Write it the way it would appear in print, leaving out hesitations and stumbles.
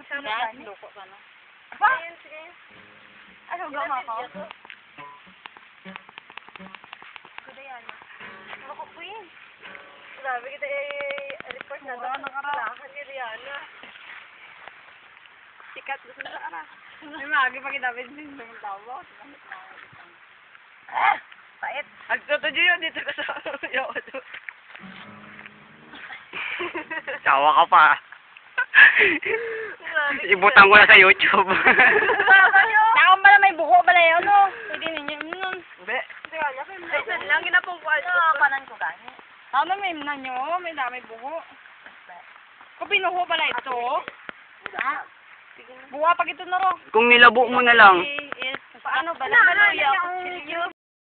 Yan, loko ka na. Ba? Sige. Ano gama ko? Kuda yan. Ako po yun. Sabi kita report na ito. Nakarahan ni Rihanna. Sikat gusto sa ara. May magi pa kita din ng tawo. Pait. Agtotodyo yun dito ka sa yo. Sawa ka pa. Ibutang ko na sa YouTube. Nakang pala may buko pala yun, no? Pwede ninyo, nun. Hindi. Ay, lang ginapong ko. Kanan ko gani. Ano may nanyo? May dami buko. Kung pinuho pala ito. Buha pag ito na ro. Kung nilabo mo na lang. Paano ba? Naluya.